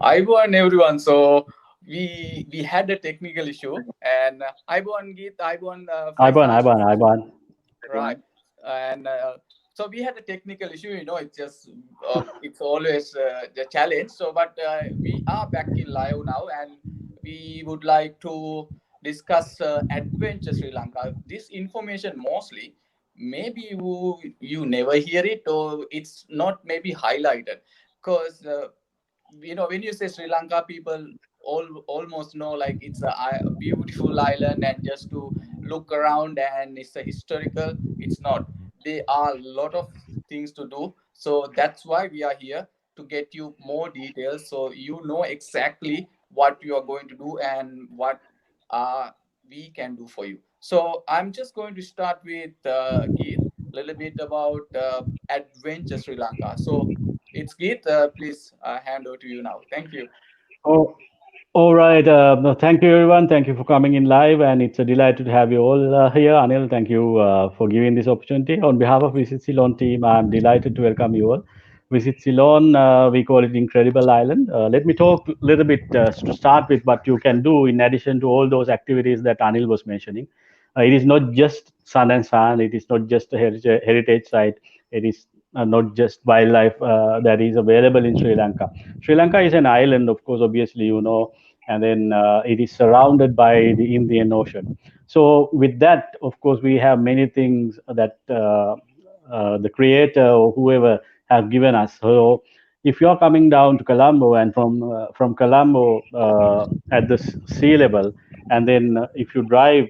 Ivan, everyone. So we had a technical issue, and Ivan, Geet, Ivan, Ivan, Faisal, Ivan, Ivan. right? And so we had a technical issue. It's just it's always the challenge. So, but we are back in live now, and we would like to discuss Adventure Sri Lanka. This information mostly, maybe you never hear it, or it's not maybe highlighted, because when you say Sri Lanka, people almost know like it's a beautiful island and just to look around and it's a historical. It's not. There are a lot of things to do. So that's why we are here to get you more details so you know exactly what you are going to do and what uh, we can do for you. So I'm just going to start with Geet, a little bit about Adventure Sri Lanka. So it's Geet. Please hand over to you now. Thank you. Oh, all right. No, thank you, everyone. Thank you for coming in live, and it's a delight to have you all here. Anil, thank you for giving this opportunity. On behalf of Visit Ceylon team, I'm delighted to welcome you all. Visit Ceylon, we call it Incredible Island. Let me talk a little bit to start with what you can do in addition to all those activities that Anil was mentioning. It is not just sun and sand. It is not just a heritage site. It is not just wildlife that is available in Sri Lanka. Sri Lanka is an island, of course, obviously, and then it is surrounded by the Indian Ocean. So, with that, of course, we have many things that the creator or whoever have given us. So, if you're coming down to Colombo and from Colombo at the sea level, and then if you drive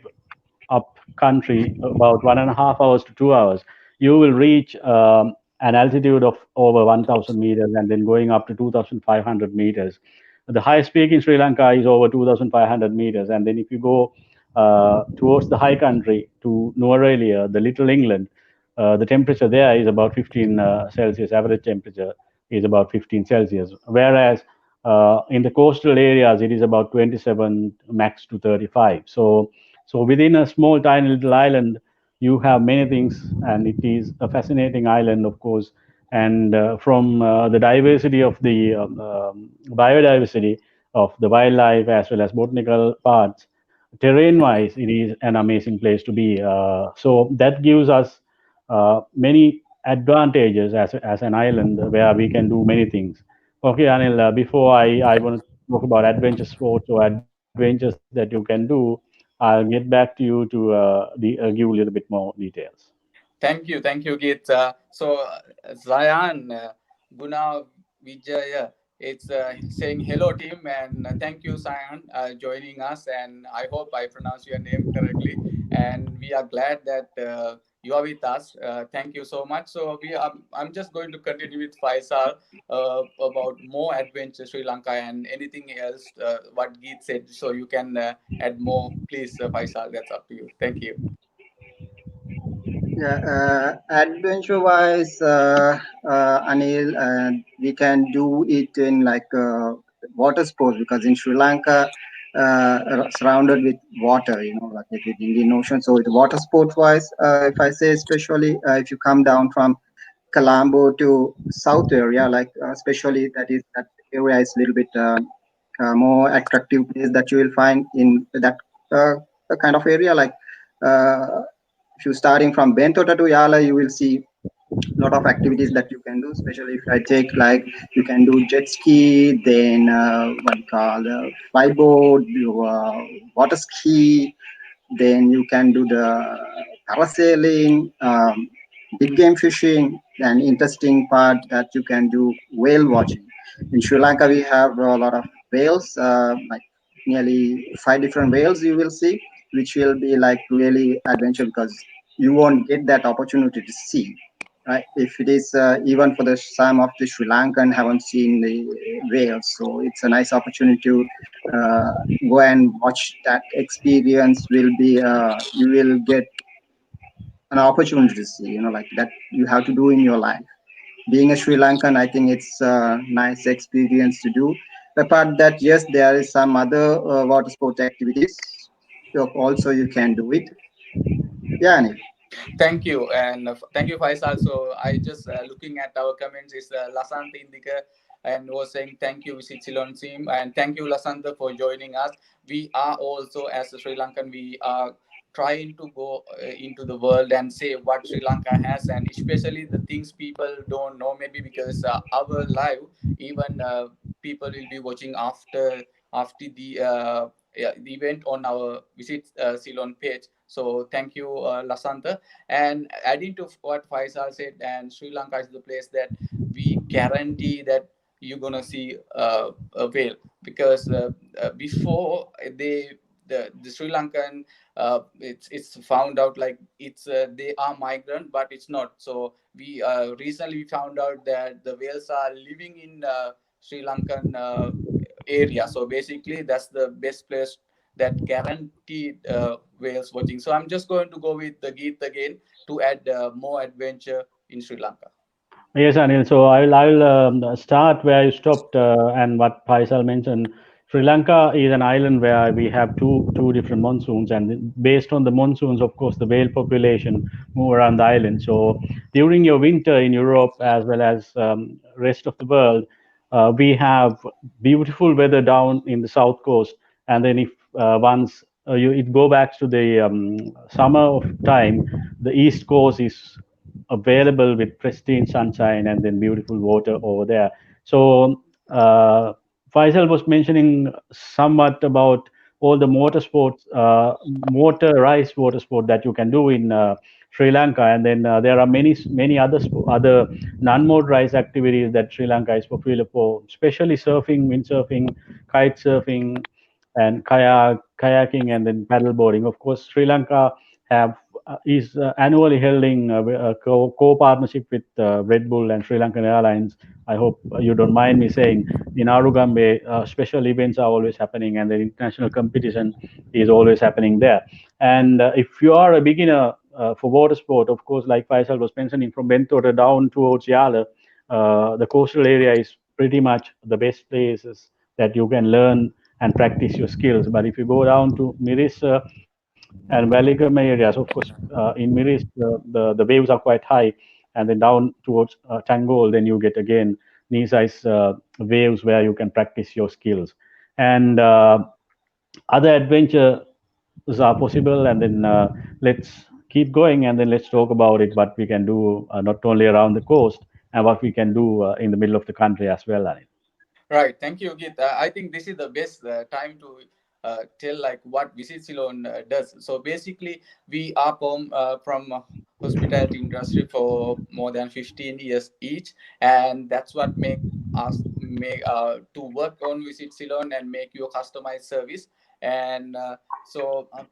up country about 1.5 hours to 2 hours, you will reach an altitude of over 1,000 meters and then going up to 2,500 meters. The highest peak in Sri Lanka is over 2,500 meters. And then if you go towards the high country to Nuwara, the Little England, the temperature there is about 15 Celsius. Average temperature is about 15 Celsius. Whereas in the coastal areas, it is about 27 max to 35. So within a small, tiny little island, you have many things, and it is a fascinating island, of course. And from the diversity of the biodiversity of the wildlife as well as botanical parts, terrain-wise, it is an amazing place to be. So that gives us many advantages as an island where we can do many things. Okay, Anil, before I want to talk about adventure sports or adventures that you can do, I'll get back to you to give a little bit more details. Thank you, Git. Zayan, Guna, Vijaya, it's saying hello, team, and thank you, Zayan, joining us. And I hope I pronounce your name correctly. And we are glad that you are with us. Thank you so much. So I'm just going to continue with Faisal about more adventure Sri Lanka and anything else what Geet said. So you can add more, please, Faisal. That's up to you. Thank you. Yeah, adventure-wise, Anil, we can do it in like water sports because in Sri Lanka, surrounded with water, like with Indian Ocean. So, the water sport-wise, if I say especially if you come down from Colombo to south area, like especially that area is a little bit more attractive place that you will find in that kind of area, like. Uh, if you're starting from Bentota to Yala, you will see a lot of activities that you can do. Especially if I take like you can do jet ski, then what you call flyboard, water ski, then you can do the parasailing, big game fishing, and interesting part that you can do whale watching. In Sri Lanka, we have a lot of whales, like nearly five different whales you will see, which will be like really adventure because you won't get that opportunity to see. Right? If it is even for the some of the Sri Lankan haven't seen the whales, so it's a nice opportunity to uh, go and watch that experience. Will be you will get an opportunity to see, like that you have to do in your life. Being a Sri Lankan, I think it's a nice experience to do. Apart that, yes, there is some other water sport activities. So also you can do it. Yeah, Anil. Thank you, and thank you, Faisal. So I just looking at our comments is Lasant Indika. and was saying thank you Visit Ceylon team, and thank you Lasantha for joining us. We are also, as a Sri Lankan, we are trying to go into the world and say what Sri Lanka has, and especially the things people don't know, maybe because our live, even people will be watching after the event on our Visit Ceylon page. So thank you, Lasantha. And adding to what Faisal said, and Sri Lanka is the place that we guarantee that you're gonna see a whale, because before the Sri Lankan, it's found out like they are migrant, but it's not. So we recently found out that the whales are living in Sri Lankan area. So basically, that's the best place that guaranteed whales watching. So I'm just going to go with the Geet again to add more adventure in Sri Lanka. Yes, Anil. So I will start where you stopped, and what Faisal mentioned. Sri Lanka is an island where we have two different monsoons, and based on the monsoons, of course, the whale population move around the island. So during your winter in Europe as well as rest of the world, we have beautiful weather down in the south coast, and then if once it go back to the summer of time, the east coast is available with pristine sunshine and then beautiful water over there. So Faisal was mentioning somewhat about all the motorsports, motorized water sport that you can do in Sri Lanka, and then there are many other non-motorized activities that Sri Lanka is popular for, especially surfing, windsurfing, kite surfing, and kayaking, and then paddle boarding. Of course, Sri Lanka have is annually holding a co-partnership with Red Bull and Sri Lankan Airlines. I hope you don't mind me saying in Arugambe, special events are always happening, and the international competition is always happening there. And if you are a beginner for water sport, of course, like Faisal was mentioning, from Bentota down towards Yala, the coastal area is pretty much the best places that you can learn and practice your skills. But if you go down to Miris and Waligam areas, of course, in Miris, the waves are quite high, and then down towards Tangol, then you get again knee-size waves where you can practice your skills. And other adventures are possible, and then let's keep going, and then let's talk about it, what we can do not only around the coast, and what we can do in the middle of the country as well, Anil. Right. Thank you, Git. I think this is the best time to tell like what Visit Ceylon does. So basically, we are from hospitality industry for more than 15 years each, and that's what make us make to work on Visit Ceylon and make your customized service. And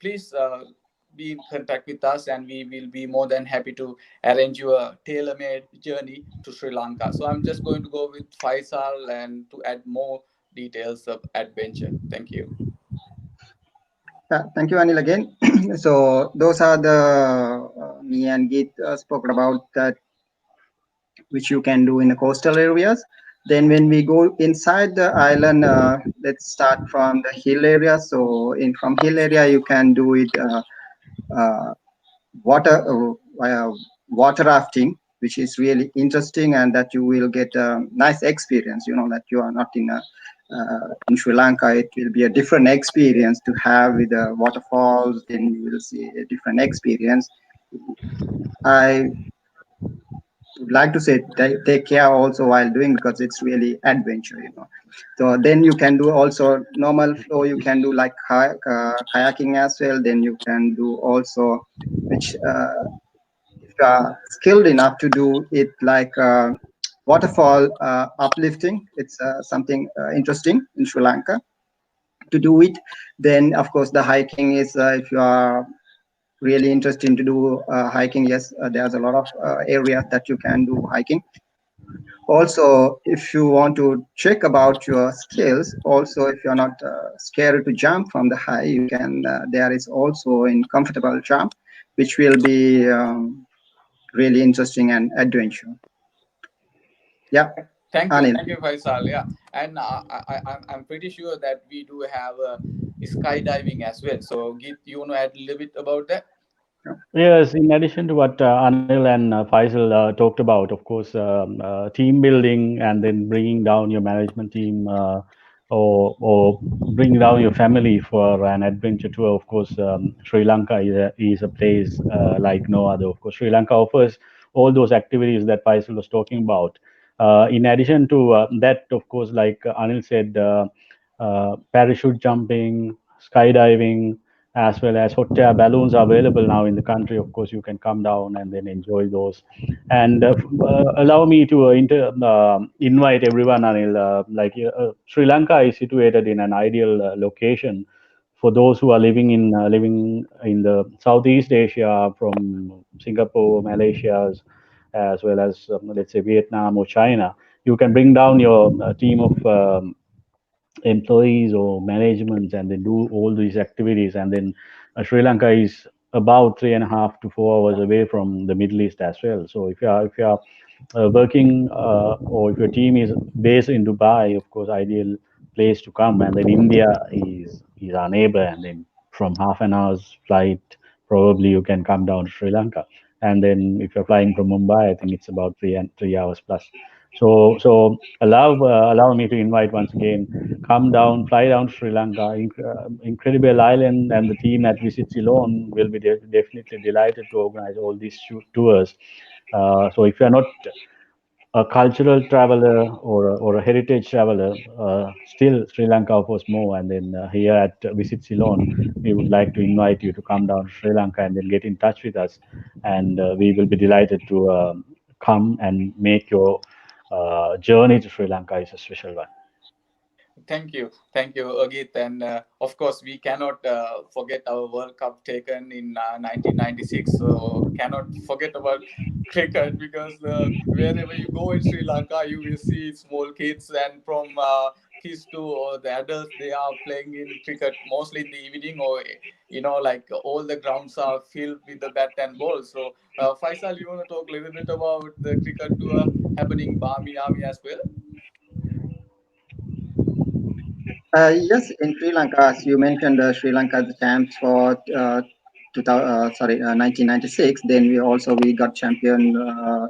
please be in contact with us, and we will be more than happy to arrange you a tailor-made journey to Sri Lanka. So I'm just going to go with Faisal and to add more details of adventure. Thank you. Yeah, thank you, Anil, again. So those are the me and Geet spoke about that which you can do in the coastal areas. Then when we go inside the island, let's start from the hill area. So in from hill area, you can do it uh, water water rafting, which is really interesting, and that you will get a nice experience. You know that you are not in Sri Lanka. It will be a different experience to have with the waterfalls. Then you will see a different experience. I would like to say take care also while doing, because it's really adventure, you know. So then you can do also normal flow. You can do like kayaking as well. Then you can do also, which if you are skilled enough to do it, like waterfall uplifting. It's something interesting in Sri Lanka to do it. Then of course the hiking is, if you are really interested to do hiking, yes, there's a lot of areas that you can do hiking. Also, if you want to check about your skills, also if you're not scared to jump from the high, you can there is also in comfortable jump, which will be really interesting and adventure. Yeah, Anil. Thank you, Faisal. Yeah, and I'm pretty sure that we do have skydiving as well. So, Git, you want to add a little bit about that? Yes, in addition to what Anil and Faisal talked about, of course, team building and then bringing down your management team or bring down your family for an adventure tour. Of course, Sri Lanka is a place like no other. Of course, Sri Lanka offers all those activities that Faisal was talking about. In addition to that, of course, like Anil said, parachute jumping, skydiving, as well as hot air balloons are available now in the country. Of course, you can come down and then enjoy those. And allow me to invite everyone, Anil. Sri Lanka is situated in an ideal location for those who are living in the Southeast Asia, from Singapore, Malaysia, as well as let's say Vietnam or China. You can bring down your team of employees or management and they do all these activities, and then Sri Lanka is about 3.5 to 4 hours away from the Middle East as well. So if you are working or if your team is based in Dubai, of course ideal place to come. And then India is our neighbor, and then from half an hour's flight probably you can come down to Sri Lanka. And then if you're flying from Mumbai, I think it's about 3 hours plus. So allow me to invite once again, come down, fly down to Sri Lanka, incredible island, and the team at Visit Ceylon will be definitely delighted to organize all these tours. So if you are not a cultural traveler or a heritage traveler, still Sri Lanka offers more. And then here at Visit Ceylon, we would like to invite you to come down to Sri Lanka and then get in touch with us, and we will be delighted to come and make your journey to Sri Lanka is a special one. Thank you, Agit, and of course we cannot forget our World Cup taken in 1996. So cannot forget about cricket, because wherever you go in Sri Lanka, you will see small kids, and from kids to the adults, they are playing in cricket mostly in the evening, or like all the grounds are filled with the bat and ball. So Faisal, you want to talk a little bit about the cricket tour happening Barmy Army as well? Yes, in Sri Lanka, as you mentioned, Sri Lanka the champs for 1996. Then we got champion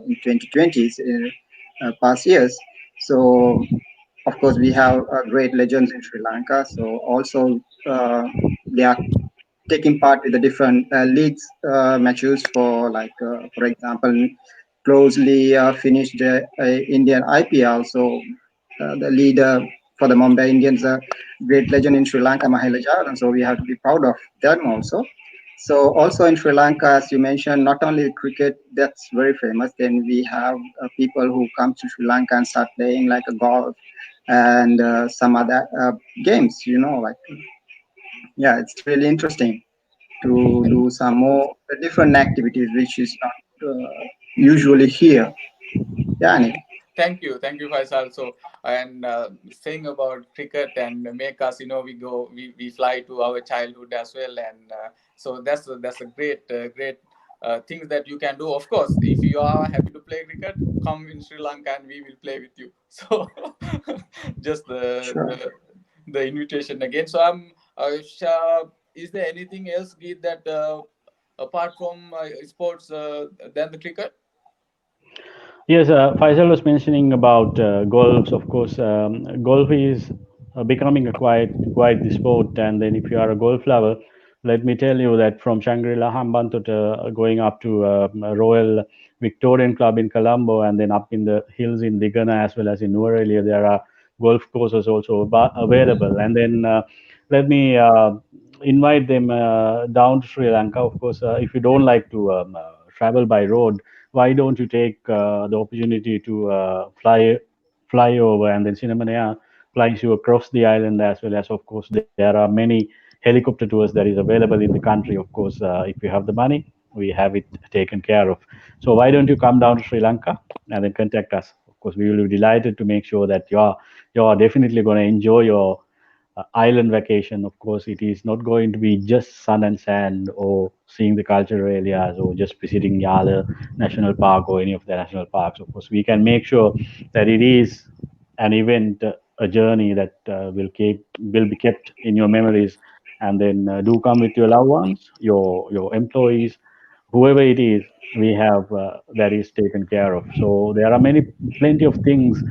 in 2020s past years. So of course we have great legends in Sri Lanka. So also they are taking part with the different leagues matches for example, closely finished Indian IPL. So the leader for the Mumbai Indians, a great legend in Sri Lanka, Mahela Jalan. So we have to be proud of them also. So also in Sri Lanka, as you mentioned, not only cricket that's very famous. Then we have people who come to Sri Lanka and start playing like a golf and some other games. Yeah, it's really interesting to do some more different activities which is not usually here. Yeah, Anil. Thank you, Faisal. So, and saying about cricket and make us, we fly to our childhood as well, and so that's a great things that you can do. Of course, if you are happy to play cricket, come in Sri Lanka and we will play with you. So, just Sure. the invitation again. So, is there anything else, Geet, that apart from sports than the cricket? Yes, Faisal was mentioning about golf. Of course, golf is becoming a quite the sport. And then, if you are a golf lover, let me tell you that from Shangri-La Hambantota going up to Royal Victorian Club in Colombo, and then up in the hills in Digana as well as in Nuwara, there are golf courses also available. And then let me invite them down to Sri Lanka. Of course, if you don't like to travel by road, why don't you take the opportunity to fly over, and then Cinemanea flies you across the island, as well as, of course, there are many helicopter tours that is available in the country. Of course, if you have the money, we have it taken care of. So why don't you come down to Sri Lanka and then contact us? Of course, we will be delighted to make sure that you are definitely going to enjoy your island vacation. Of course, it is not going to be just sun and sand or seeing the cultural areas or just visiting Yala National Park or any of the national parks. Of course, we can make sure that it is an event, a journey that will be kept in your memories. And then do come with your loved ones, your employees, whoever it is, we have that is taken care of. So there are plenty of things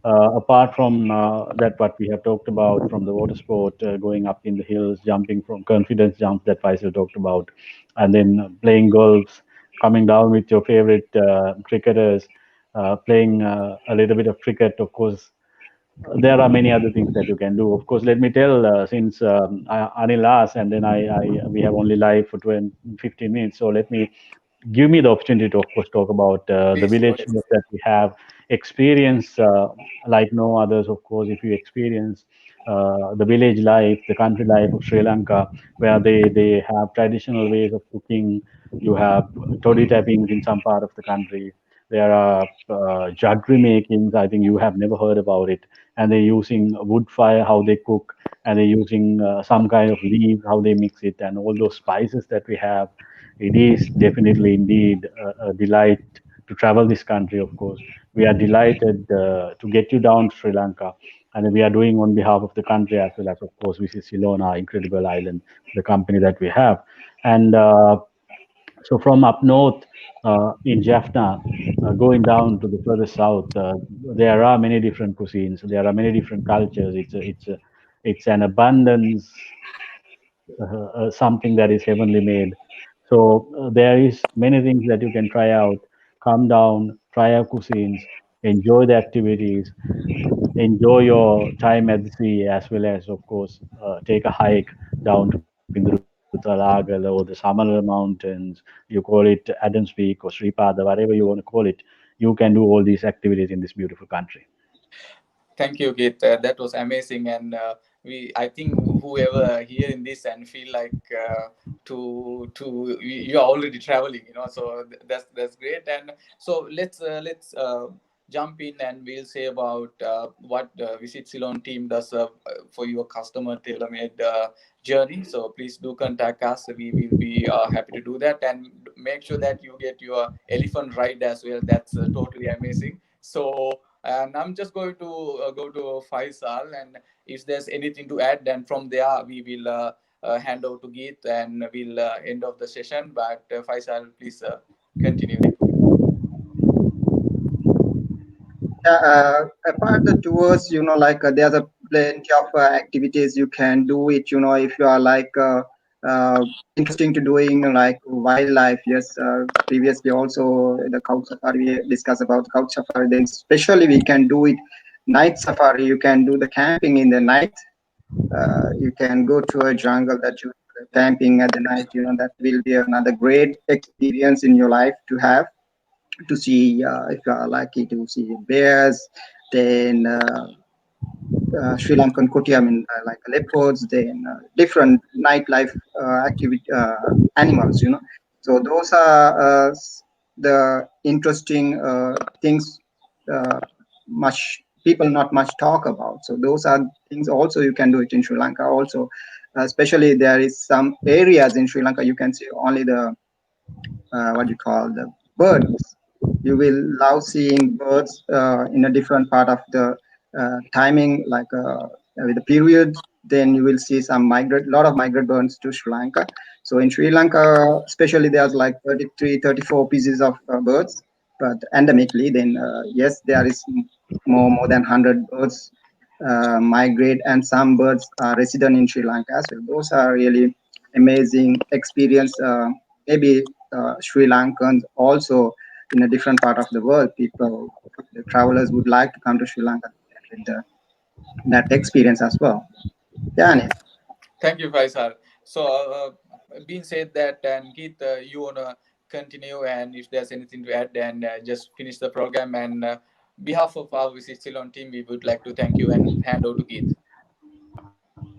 apart from that what we have talked about, from the water sport, going up in the hills, jumping from confidence jumps that Faisal talked about, and then playing golf, coming down with your favorite cricketers, playing a little bit of cricket, of course. There are many other things that you can do. Of course, let me tell, since Anil asked, and then we have only live for 20, 15 minutes, so let me give me the opportunity to, of course, talk about the Please go village ahead. life that we have experienced like no others. Of course, if you experience the village life, the country life of Sri Lanka, where they have traditional ways of cooking. You have toddy tappings in some part of the country. There are jaggery makings. I think you have never heard about it. And they're using wood fire, how they cook, and they're using some kind of leaves, how they mix it, and all those spices that we have. It is definitely indeed a delight to travel this country, of course. We are delighted to get you down to Sri Lanka. And we are doing on behalf of the country as well as, of course, Visit Ceylon, our incredible island, the company that we have. And so from up north in Jaffna, going down to the further south, there are many different cuisines. There are many different cultures. It's an abundance, something that is heavenly made. So there is many things that you can try out. Come down, try our cuisines, enjoy the activities, enjoy your time at the sea, as well as, of course, take a hike down to Pindurutalagal or the Samala Mountains. You call it Adams Peak or Sripada, whatever you want to call it. You can do all these activities in this beautiful country. Thank you, Keith. That was amazing, and I think whoever hearing this and feel like you are already traveling, so that's great. And so let's jump in, and we'll say about what Visit Ceylon team does for your customer tailor-made journey. So please do contact us. We will be happy to do that, and make sure that you get your elephant ride as well. That's totally amazing. So, and I'm just going to go to Faisal, and if there's anything to add, then from there we will hand over to Geet, and we'll end of the session. But Faisal, please continue. Yeah, apart the tours, like there's a plenty of activities you can do it. If you are like interesting to doing like wildlife. Yes, previously also the couch safari we discussed about couch safari. Then especially we can do it night safari. You can do the camping in the night. You can go to a jungle that you camping at the night. That will be another great experience in your life to have to see if you are lucky to see bears, then Sri Lankan kuti, I mean, like leopards, then different nightlife activity animals. So those are the interesting things much people not much talk about. So those are things also you can do it in Sri Lanka. Also, especially there is some areas in Sri Lanka you can see only the what you call the birds. You will love seeing birds in a different part of the timing, like with the period. Then you will see some migrate, lot of migrant birds to Sri Lanka. So in Sri Lanka, especially, there's like 33, 34 pieces of birds, but endemically, then yes, there is more than 100 birds migrate, and some birds are resident in Sri Lanka as well. Those are really amazing experience. Maybe Sri Lankans also in a different part of the world, people, the travelers would like to come to Sri Lanka with that experience as well. Yeah, Anil. Thank you, Faisal. So, being said that, and Keith, you wanna continue, and if there's anything to add, then just finish the program. And behalf of our Visit Ceylon team, we would like to thank you and hand over to Keith.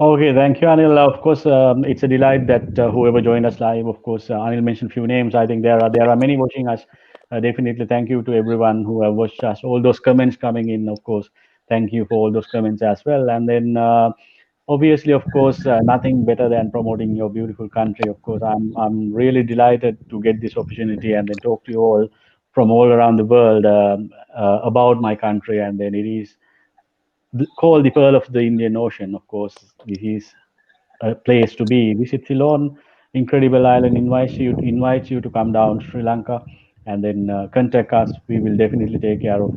Okay, thank you, Anil. Of course, it's a delight that whoever joined us live. Of course, Anil mentioned few names. I think there are many watching us. Definitely, thank you to everyone who have watched us. All those comments coming in, of course, thank you for all those comments as well. And then, obviously, of course, nothing better than promoting your beautiful country. Of course, I'm really delighted to get this opportunity and then talk to you all from all around the world about my country. And then it is called the Pearl of the Indian Ocean. Of course, this is a place to be. Visit Ceylon. incredible island invites you to come down Sri Lanka, and then contact us. We will definitely take care of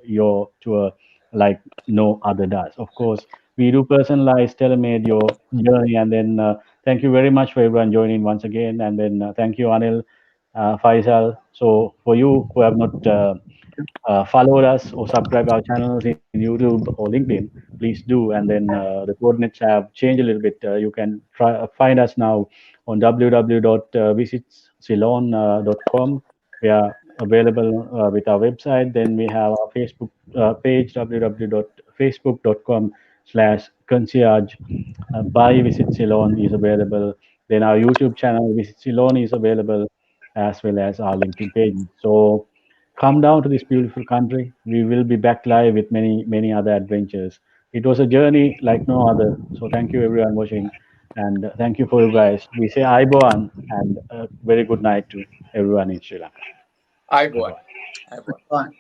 your tour like no other does. Of course, we do personalize, tailor-made your journey, and then thank you very much for everyone joining once again, and then thank you Anil, Faisal. So for you who have not followed us or subscribe our channels in YouTube or LinkedIn, please do. And then the coordinates have changed a little bit. You can find us now on www.visitsceylon.com. We are available with our website. Then we have our Facebook page, www.facebook.com/concierge. By Visit Ceylon is available. Then our YouTube channel, Visit Ceylon, is available, as well as our LinkedIn page. So come down to this beautiful country. We will be back live with many other adventures. It was a journey like no other. So thank you everyone watching, and thank you for you guys. We say Aiboan and a very good night to everyone in Sri Lanka. I go on. Aiboan. I go on. Fine.